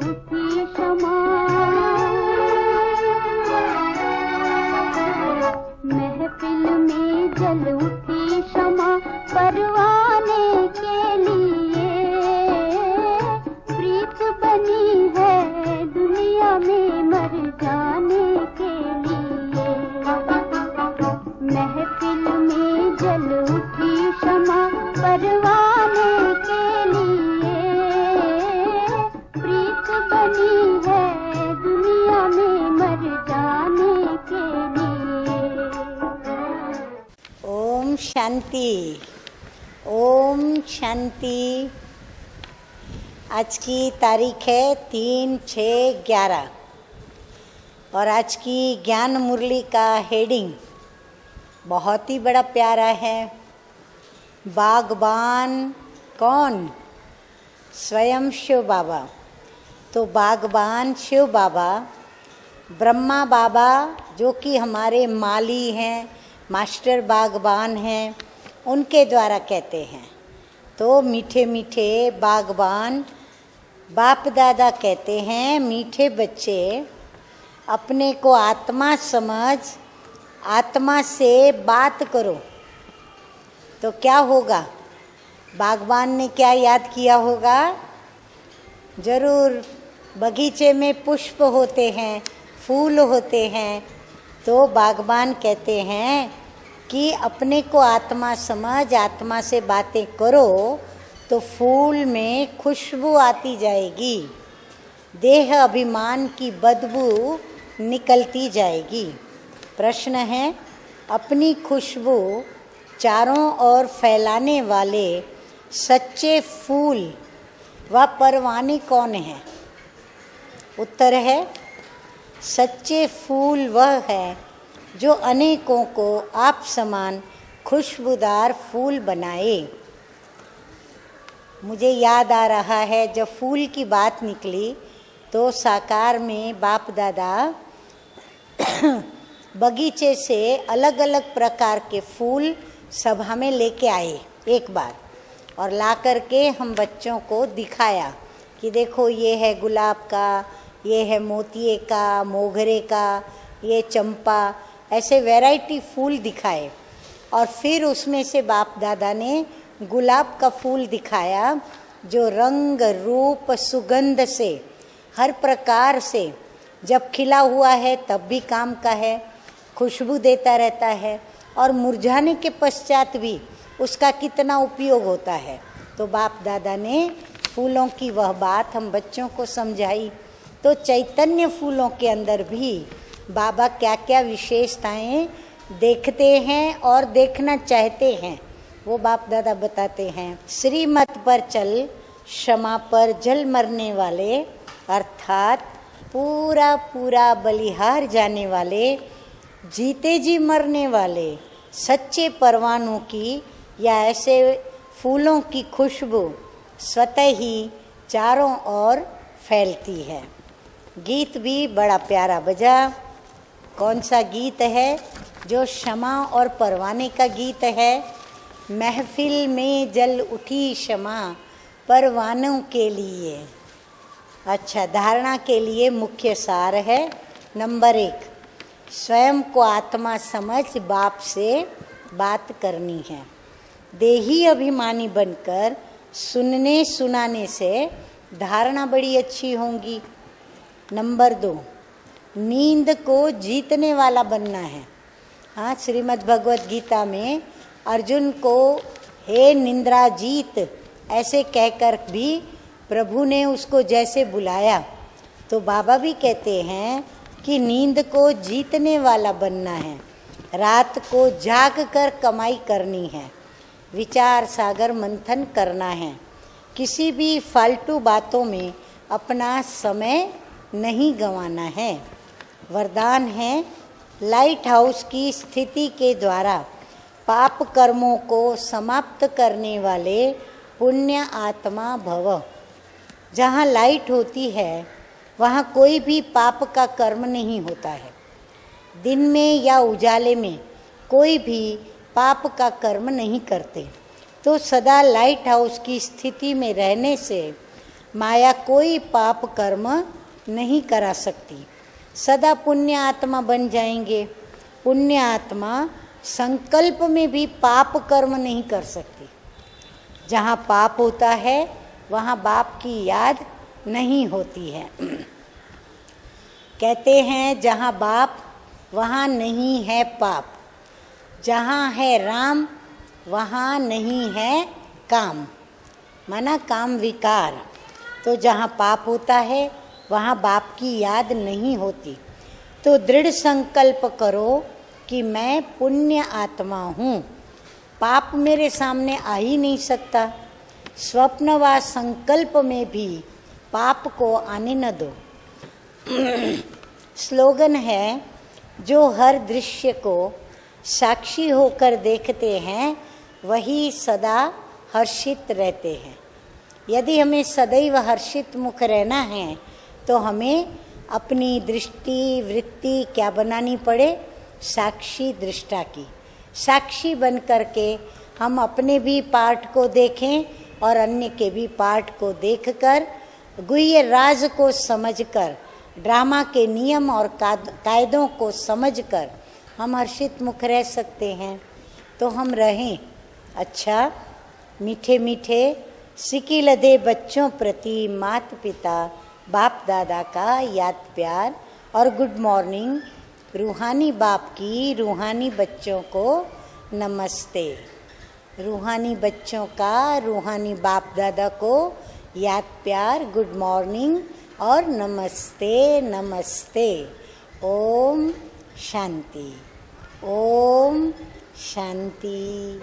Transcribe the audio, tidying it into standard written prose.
उठी क्षमा, महफिल में जल उठी क्षमा, परवाने के लिए प्रीत बनी है दुनिया में मर जाने के लिए। महफिल में जल उठी क्षमा, परवाने के लिए प्रीत बनी है दुनिया में मर जाने के लिए। ओम शांति, ओम शांति। आज की तारीख है 3/6/11 और आज की ज्ञान मुरली का हेडिंग बहुत ही बड़ा प्यारा है। बागबान कौन? स्वयं शिव बाबा। तो बागबान शिव बाबा, ब्रह्मा बाबा जो कि हमारे माली हैं, मास्टर बागबान हैं, उनके द्वारा कहते हैं। तो मीठे मीठे बागबान बाप दादा कहते हैं, मीठे बच्चे अपने को आत्मा समझ, आत्मा से बात करो। तो क्या होगा? बागबान ने क्या याद किया होगा? जरूर बगीचे में पुष्प होते हैं, फूल होते हैं। तो बागबान कहते हैं कि अपने को आत्मा समझ, आत्मा से बातें करो तो फूल में खुशबू आती जाएगी, देह अभिमान की बदबू निकलती जाएगी। प्रश्न है, अपनी खुशबू चारों ओर फैलाने वाले सच्चे फूल व परवाने कौन है? उत्तर है, सच्चे फूल वह है जो अनेकों को आप समान खुशबूदार फूल बनाए। मुझे याद आ रहा है, जब फूल की बात निकली तो साकार में बाप दादा बगीचे से अलग अलग प्रकार के फूल सभा में लेके आए एक बार, और ला करके हम बच्चों को दिखाया कि देखो ये है गुलाब का, ये है मोतिये का, मोगरे का, ये चंपा, ऐसे वैरायटी फूल दिखाए। और फिर उसमें से बाप दादा ने गुलाब का फूल दिखाया जो रंग रूप सुगंध से हर प्रकार से जब खिला हुआ है तब भी काम का है, खुशबू देता रहता है, और मुरझाने के पश्चात भी उसका कितना उपयोग होता है। तो बाप दादा ने फूलों की वह बात हम बच्चों को समझाई। तो चैतन्य फूलों के अंदर भी बाबा क्या क्या विशेषताएं देखते हैं और देखना चाहते हैं, वो बाप दादा बताते हैं। श्रीमत पर चल, क्षमा पर जल मरने वाले, अर्थात पूरा पूरा बलिहार जाने वाले, जीते जी मरने वाले सच्चे परवानों की या ऐसे फूलों की खुशबू स्वतः ही चारों ओर फैलती है। गीत भी बड़ा प्यारा बजा। कौन सा गीत है? जो क्षमा और परवाने का गीत है। महफिल में जल उठी क्षमा, परवानों के लिए। अच्छा, धारणा के लिए मुख्य सार है। नंबर 1, स्वयं को आत्मा समझ बाप से बात करनी है। देही अभिमानी बनकर सुनने सुनाने से धारणा बड़ी अच्छी होंगी। नंबर 2, नींद को जीतने वाला बनना है। हाँ, श्रीमद् भगवत गीता में अर्जुन को हे निंद्रा जीत ऐसे कहकर भी प्रभु ने उसको जैसे बुलाया, तो बाबा भी कहते हैं कि नींद को जीतने वाला बनना है। रात को जाग कर कमाई करनी है, विचार सागर मंथन करना है। किसी भी फालतू बातों में अपना समय नहीं गंवाना है। वरदान है, लाइट हाउस की स्थिति के द्वारा पाप कर्मों को समाप्त करने वाले पुण्य आत्मा भव। जहाँ लाइट होती है वहाँ कोई भी पाप का कर्म नहीं होता है। दिन में या उजाले में कोई भी पाप का कर्म नहीं करते। तो सदा लाइट हाउस की स्थिति में रहने से माया कोई पाप कर्म नहीं करा सकती। सदा पुण्य आत्मा बन जाएंगे। पुण्य आत्मा संकल्प में भी पाप कर्म नहीं कर सकती। जहाँ पाप होता है वहाँ बाप की याद नहीं होती है। कहते हैं जहाँ बाप वहाँ नहीं है पाप, जहाँ है राम वहाँ नहीं है काम, माना काम विकार। तो जहाँ पाप होता है वहाँ बाप की याद नहीं होती। तो दृढ़ संकल्प करो कि मैं पुण्य आत्मा हूँ, पाप मेरे सामने आ ही नहीं सकता। स्वप्न व संकल्प में भी पाप को आने न दो। स्लोगन है, जो हर दृश्य को साक्षी होकर देखते हैं वही सदा हर्षित रहते हैं। यदि हमें सदैव हर्षित मुख रहना है तो हमें अपनी दृष्टि वृत्ति क्या बनानी पड़े? साक्षी दृष्टा की। साक्षी बन करके हम अपने भी पार्ट को देखें और अन्य के भी पार्ट को देखकर गुह्य राज को समझकर, ड्रामा के नियम और कायदों को समझकर हम हर्षित मुख रह सकते हैं। तो हम रहें। अच्छा, मीठे मीठे सिकी लदे बच्चों प्रति माता पिता बाप दादा का याद प्यार और गुड मॉर्निंग। रूहानी बाप की रूहानी बच्चों को नमस्ते। रूहानी बच्चों का रूहानी बाप दादा को याद प्यार, गुड मॉर्निंग और नमस्ते नमस्ते। ओम शांति, ओम शांति।